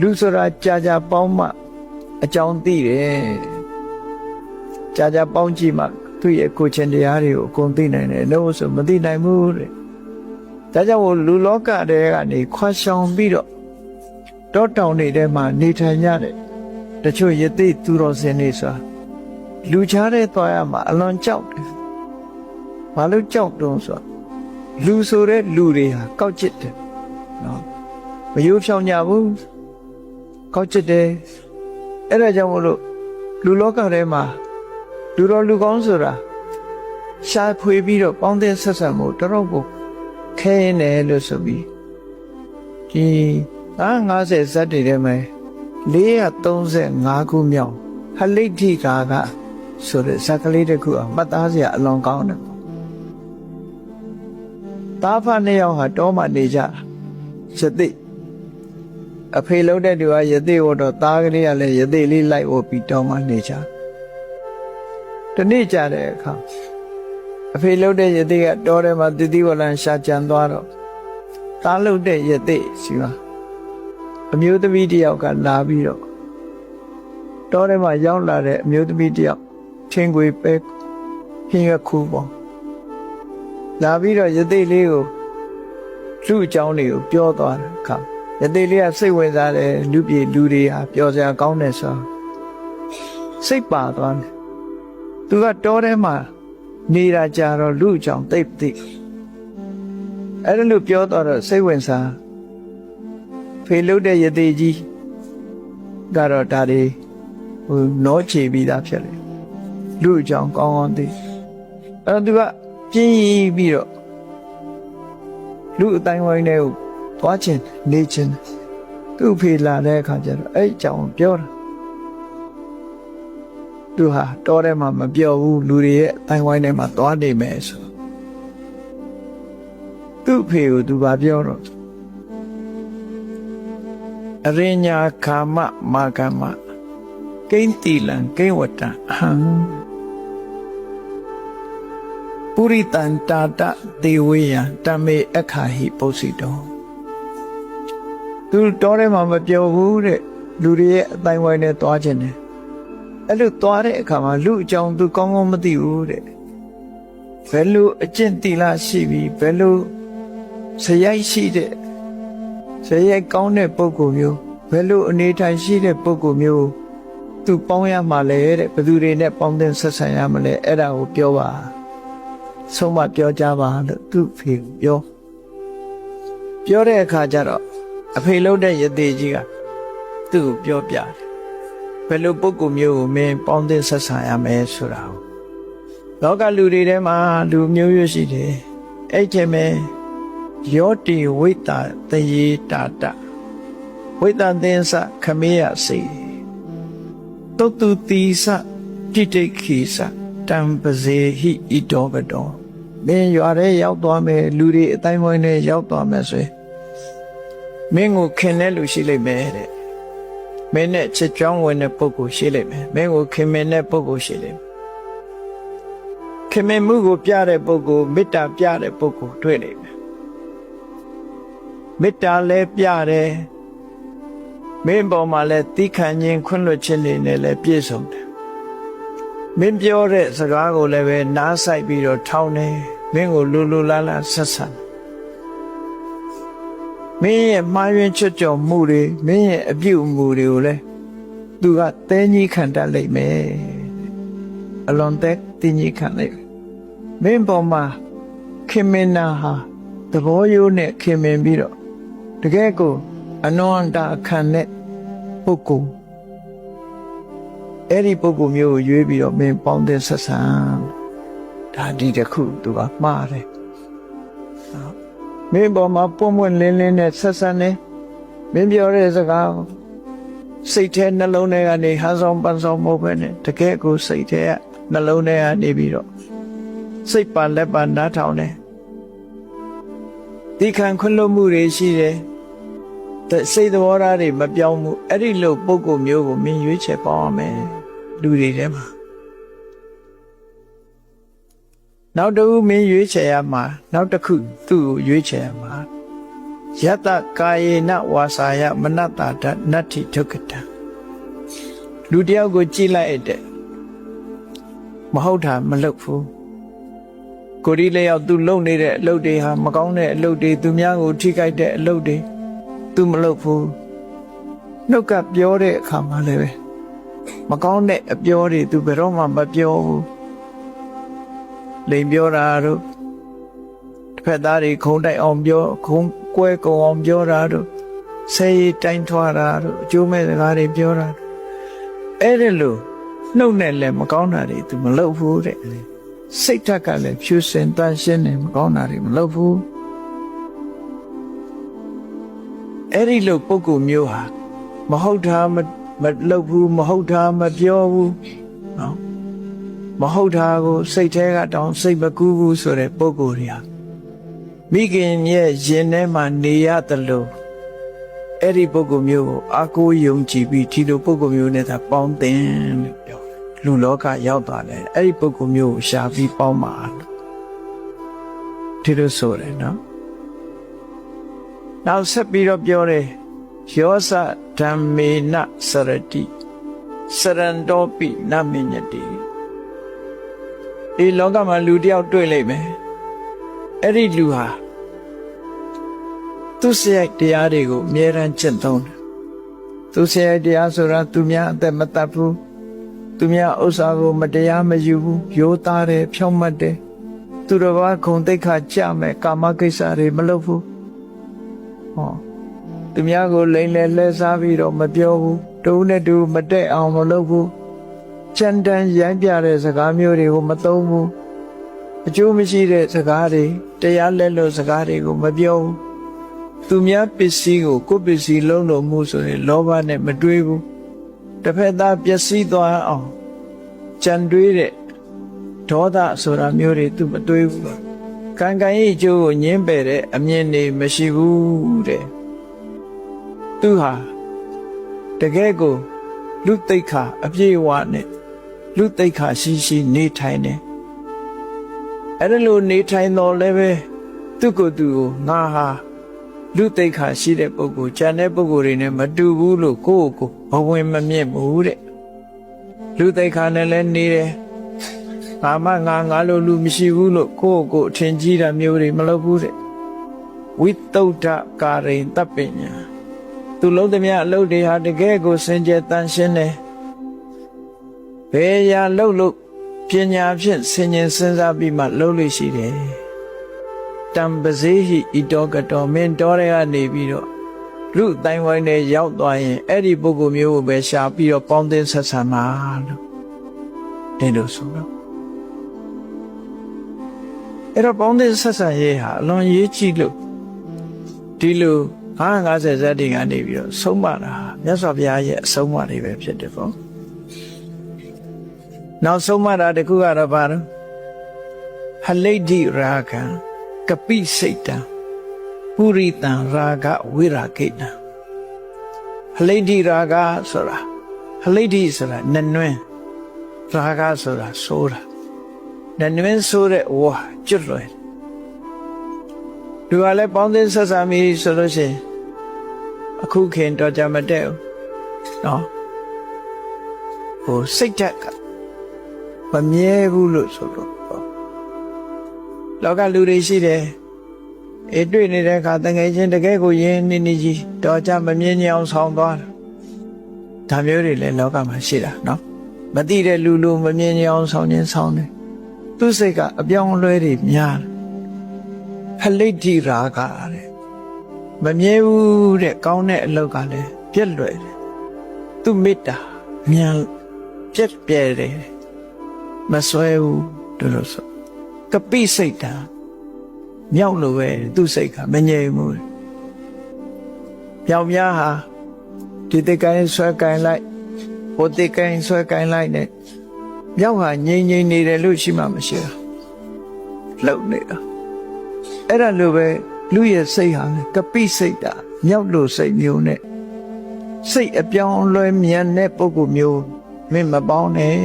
လူဆိုတာကြာပေါင်းမှအကြောင်းသိတယ်ကြာပေါင်းကြည့်မှသူ့ရဲ့ကိုယ်ချင်းတရားတွေကိုအကုန်သိနိုင်တယ်လို့ဆိုမသိနိုင်ဘူးတဲ့ဒါကြောင့်လူလောကတွေကနေခွာရှောင်ပြီးတော့တောတောင်တွေထဲမှာနေထိုင်ကြတယ်တချို့ယသိသူတော်စင်တွေဆိုတာလူချားတဲ့သွားရမှာအလွန်ကြောက်တယ်ဘာလို့ကြောက်တုံးဆိုလူဆိုတဲ့လူတွေဟာကောက်ကျစ်တယ်နော်မယိုးဖြောင်းကြဘူးကောက်ကျစ်တယ်အဲ့ဒါကြောင့်မလို့လူလောကထဲမှာလူတော်လူကောင်းဆိုတာရှားဖွေပြီးတော့ပေါင်းတဲ့ဆက်ဆံမှုတော်တော်ကိုခဲရင်တယ်လို့ဆိုပြီးဒီ50ဇတ်တွေထဲမှာ435ခုမြောက်ဟလိဋ္ဌိကာကဆိုတဲ့ဇာတ်ကလေးတစ်ခုမှတ်သားစရာအလွန်ကောင်းတယ်တာဖနှစ်ယောက်ဟာတောမှာနေကြယသိအဖေလုံးတဲ့သူကယသိဝတော့သားကလေးကလည်းယသိလေးလိုက်ဝပြီးတောမှာနေကြတနေ့ကြတဲ့အခါအဖေလုံးတဲ့ယသိကတောထဲမှာတတိဝလံရှာကြံသွားတော့သားလုံးတဲ့ယသိရှိပါအမျိုးသမီးတယောက်ကလာပြီးတော့တောထဲမှာရောက်လာတဲ့အမျိုးသမီးတယောက်ထင်းခွေပဲဟင်းရခူပေါ့လာပြီးတော့ယသိလေးကိုလူအကြောင်းတွေကိုပြောသွားတယ်ခါယသိလေးကစိတ်ဝင်စားတယ်လူပြေလူတွေဟာပြောစရာကောင်းတယ်ဆိုစိတ်ပါသွားတယ်သူကတောထဲမှာနေတာကြတော့လူအကြောင်းသိပ်သိအဲ့ဒါလို့ပြောတော့စိတ်ဝင်စားဖေလို့တဲ့ယသိကြီးကတော့ဒါတွေနောချေပြီးသားဖြစ်လေလူအကြောင်းကောင်းကောင်းသိအဲ့တော့သူကပြင်းပြီးတော့လူအတိုင်းဝိုင်းတွေကိုသွားခြင်းနေခြင်းသူ့ဖေလာတဲ့အခါကျတော့အဲ့အကြောင်းပြောတာသူဟာတောထဲမှာမပြောဘူးလူတွေရဲ့အတိုင်းဝိုင်းထဲမှာသွားနေမယ်ဆိုသူ့ဖေကိုသူဗာပြောတော့အရိညာခာမမာကမကိဉ္တိလံကိဉ္ဝတ္တအဟံပုရိတံတာတသေဝေယံတမေအခါဟိပုစီတောသူတောထဲမှာမပြောဘူးတဲ့လူတွေရဲ့အတိုင်းဝိုင်းနဲ့သွားခြင်းတယ်အဲ့လိုသွားတဲ့အခါမှာလူအကြောင်းသူကောင်းကောင်းမသိဘူးတဲ့ဘယ်လိုအကျင့်တိလရှိပြီးဘယ်လိုဇယိုက်ရှိတဲ့ဇယိုက်ကောင်းတဲ့ပုဂ္ဂိုလ်မျိုးဘယ်လိုအနေထိုင်ရှိတဲ့ပုဂ္ဂိုလ်မျိုးသူပေါင်းရမှာလဲတဲ့ဘယ်သူတွေနဲ့ပေါင်းတဲ့ဆက်ဆံရမလဲအဲ့ဒါကိုပြောပါဆုံးမပြောကြပါလို့သူ့ဖေပြောတဲ့အခါကျတော့အဖေလုံးတဲ့ယသိကြီးကသူ့ကိုပြောပြတယ်ဘယ်လိုပုဂ္ဂိုလ်မျိုးကိုမင်းပေါင်းတဲ့ဆက်ဆံရမယ်ဆိုတာကိုလောကလူတွေထဲမှာလူမျိုးရွရှိတယ်အဲ့ဒီမဲ့ယောတိဝိတ္တတယေတာတဝိတ္တသင်္စခမေယစေတုတ်တုတိစတိတိခိစတံပဇေဟိဣတောကတောမင်းရွာထဲရောက်သွားမယ်လူတွေအတိုင်းဝိုင်းထဲရောက်သွားမယ်ဆိုရင်မင်းကိုခင်တဲ့လူရှိလိမ့်မယ်တဲ့မင်းနဲ့ချစ်ကြောင်းဝင်တဲ့ပုဂ္ဂိုလ်ရှိလိမ့်မယ်မင်းကိုခင်မင်တဲ့ပုဂ္ဂိုလ်ရှိလိမ့်မယ်ခင်မင်မှုကိုပြတဲ့ပုဂ္ဂိုလ်မေတ္တာပြတဲ့ပုဂ္ဂိုလ်တွေ့လိမ့်မယ်မေတ္တာလည်းပြတယ်မင်းပေါ်မှာလည်းသီးခံခြင်းခွင့်လွှတ်ခြင်းတွေနဲ့လည်းပြည့်စုံတယ်မင်းပြောတဲ့စကားကိုလည်းပဲနားဆိုင်ပြီးတော့ထောင်းတယ်မင်းကိုလူလားလားဆက်ဆံမင်းရဲ့မှားယွင်းချွတ်ကြော်မှုတွေမင်းရဲ့အပြုအမူတွေကိုလည်းသူကတဲကြီးခံတတ်လိမ့်မယ်အလွန်သက်တင်းကြီးခံလိမ့်မယ်မင်းပေါ်မှာခင်မင်နာဟာသဘောရိုးနဲ့ခင်မင်ပြီးတော့တကယ်ကိုအနန္တခံတဲ့ပုဂ္ဂိုလ်အဲ့ဒီပုဂ္ဂိုလ်မျိုးကိုရွေးပြီးတော့မင်းပေါင်းတဲ့ဆက်ဆံဒါဒီတစ်ခုသူကမှားတယ်မင်းပေါ်မှာပွန့်ပွန့်လင်းလင်းနဲ့ဆက်ဆံနေမင်းပြောတဲ့စကားစိတ်ထဲနှလုံးထဲကနေဟန်ဆောင်ပန်းဆောင်မဟုတ်ပဲနဲ့တကယ်ကိုစိတ်ထဲကနှလုံးထဲကနေပြီးတော့စိတ်ပါလက်ပါနားထောင်တယ်ဒီခံခွင့်လွှတ်မှုတွေရှိတယ်စိတ်သဘောထားတွေမပြောင်းဘူးအဲ့ဒီလိုပုဂ္ဂိုလ်မျိုးကိုမင်းရွေးချယ်ပေါင်းရမယ်လူတွေထဲမှာနောက်တစ်ခုမင်းရွေးချယ်ရမှာနောက်တစ်ခုသူ့ကိုရွေးချယ်ရမှာ ယတကာယေနဝါစာယမနတ္တာဒနတ္ထိဒုက္ကတံလူတယောက်ကိုကြည့်လိုက်တဲ့မဟုတ်တာမလုပ်ဘူးကိုရီလေးယောက်သူလုံနေတဲ့အလုပ်တွေဟာမကောင်းတဲ့အလုပ်တွေသူများကိုထိခိုက်တဲ့အလုပ်တွေသူမလုပ်ဘူးနှုတ်ကပြောတဲ့အခါမှာလည်းပဲမကောင်းတဲ့အပြောတွေသူဘယ်တော့မှမပြောဘူးလိန်ပြောတာတို့တစ်ဖက်သားတွေခုံတိုက်အောင်ပြောခုံကွဲကုန်အောင်ပြောတာတို့ဆဲရီတိုင်းထွားတာတို့အကျိုးမဲ့စကားတွေပြောတာအဲ့ဒီလိုနှုတ်နဲ့လည်းမကောင်းတာတွေသူမလုပ်ဘူးတဲ့စိတ်ဓာတ်ကလည်းဖြူစင်တန်ရှင်းနေမကောင်းတာတွေမလုပ်ဘူးအဲ့ဒီလိုပုဂ္ဂိုလ်မျိုးဟာမဟုတ်တာမလုပ်ဘူးမဟုတ်တာမပြောဘူးနော်မဟုတ်တာကိုစိတ်ထဲကတောင်စိတ်မကူးဘူးဆိုတဲ့ပုဂ္ဂိုလ်တွေဟာမိခင်ရဲ့ရင်ထဲမှာနေရတယ်လို့အဲ့ဒီပုဂ္ဂိုလ်မျိုးကိုအာကိုယုံကြည်ပြီးဒီလိုပုဂ္ဂိုလ်မျိုးနဲ့သာပေါင်းတင်လို့ပြောလူလောကရောက်သွားတယ်အဲ့ဒီပုဂ္ဂိုလ်မျိုးကိုရှာပြီးပေါင်းပါလို့ဒီလိုဆိုတယ်နော်နောက်ဆက်ပြီးတော့ပြောတယ်ယောဇဓမ္မေနစရတိစရန္တောပိနမညတိဒီလောကမှာလူတယောက်တွေ့လိမ့်မယ်အဲ့ဒီလူဟာသူစရိုက်တရားတွေကိုအမြဲတမ်းကျင့်သုံးတယ်သူစရိုက်တရားဆိုတာသူများအသက်မတတ်ဘူးသူများဥစ္စာကိုမတရားမယူဘူးရိုးသားတယ်ဖြောင့်မတ်တယ်သူတော်ဘာခုံတိတ်ခါကြမယ်ကာမကိစ္စတွေမလုပ်ဘူးဟောသူများကိုလိမ်လည်လှည့်စားပြီးတော့မပြောဘူးတူနဲ့တူမတက်အောင်မလုပ်ဘူးချမ်းတမ်းရိုင်းပြတဲ့စကားမျိုးတွေကိုမသုံးဘူးအကျိုးမရှိတဲ့စကားတွေတရားလက်လို့စကားတွေကိုမပြောဘူးသူများပစ္စည်းကိုကိုယ်ပစ္စည်းလုံးလို့မှုဆိုရင်လောဘနဲ့မတွေးဘူးတစ်ဖက်သားပျက်စီးသွားအောင်ကြံတွေးတဲ့ဒေါသဆိုတာမျိုးတွေသူမတွေးဘူးကံကံရဲ့အကျိုးကိုညှင်းပယ်တဲ့အမြင်တွေမရှိဘူးတဲ့သူဟာတကယ်ကိုလူသိက္ခာအပြည့်အဝနဲ့လူသိက္ခာရှိရှိနေထိုင်တယ်အဲ့ဒါလိုနေထိုင်တော့လည်းပဲသူကိုယ်သူကိုငါဟာလူသိက္ခာရှိတဲ့ပုဂ္ဂိုလ်ဉာဏ်တဲ့ပုဂ္ဂိုလ်တွေနဲ့မတူဘူးလို့ကိုယ့်ကိုဘဝင်မမြင့်ဘူးတဲ့လူသိက္ခာနဲ့လည်းနေတယ်ငါငါလိုလူမရှိဘူးလို့ကိုယ့်ကိုအထင်ကြီးတာမျိုးတွေမလုပ်ဘူးတဲ့ဝိတုဒ္ဓကာရိန်တပ္ပညာသူလုံးသမျှအလုပ်တွေဟာတကယ်ကိုစင်ကြယ်တန်ရှင်းတယ်ဘယ်ရာလုပ်လို့ပညာဖြင့်ဆင်ញင်စဉ်းစားပြီးမှလုပ်လို့ရှိတယ်တံပဇေဟိဣတောကတောမင်းတော်ရဲကနေပြီးတော့လူအတိုင်းဝိုင်းနဲ့ရောက်သွားရင်အဲ့ဒီပုဂ္ဂိုလ်မျိုးကိုပဲရှာပြီးတော့ပေါင်းသင်းဆက်ဆံပါလို့ဒီလိုဆိုတော့အဲ့တော့ပေါင်းသင်းဆက်ဆံရေးဟာအလွန်ရေးကြည့်လို့ဒီလို50ဇတ်တွေကနေပြီးတော့ဆုံးမတာမြတ်စွာဘုရားရဲ့အဆုံးအမတွေပဲဖြစ်တယ်ပေါ့နောက်ဆုံးမတာတခုကတော့ဘာလဲဟလိဋ္ဌိရာဂံကပိစိတ်တံပုရိတံရာဂဝိရာကိတံဟလိဋ္ဌိရာဂဆိုတာဟလိဋ္ဌိဆိုတာနနွင်းရာဂဆိုတာဆိုးတာနနွင်းဆိုးတဲ့ဝါကျွတ်လွယ်သူကလည်းပေါင်းသင်းဆက်ဆံမိဆိုလို့ရှိရင်အခုခင်တော့ကြမတည့်ဘူးနော်ဟိုစိတ်ဓာတ်ကမမြဲဘူးလို့ဆိုလို့လောကလူတွေရှိတယ်တွေ့နေတဲ့အခါတငယ်ချင်းတကယ်ကိုယဉ်နေကြီးတော့ကြမမြင်ကြအောင်ဆောင်သွားတာဒါမျိုးတွေလည်းလောကမှာရှိတာနော်မသိတဲ့လူလူမမြင်ကြအောင်ဆောင်ခြင်းဆောင်တယ်သူစိတ်ကအပြောင်းအလဲတွေများဟလိဋ္ဌိရာဂတဲ့မမြဲဘူးတဲ့ကောင်းတဲ့အလုပ်ကလည်းပြက်လွယ်တယ်သူမေတ္တာမြန်ပြက်ပြဲတယ်မစွဲဘူးတို့လို့ဆိုကပိစိတ်တံမြောက်လို့ပဲသူ့စိတ်ကမငြိမ်ဘူးမြောက်များဟာဒီတကိုင်းဆွဲကိုင်းလိုက်ဟိုတကိုင်းဆွဲကိုင်းလိုက်နဲ့မြောက်ဟာငြိမ်နေတယ်လို့ရှိမှမရှိတာလုံနေတာအဲ့ဒါလိုပဲလူရဲ့စိတ်ဟာကပိစိတ်တာမြောက်လို့စိတ်မျိုးနဲ့စိတ်အပြောင်းအလဲမြန်တဲ့ပုဂ္ဂိုလ်မျိုးမင်းမပေါင်းနဲ့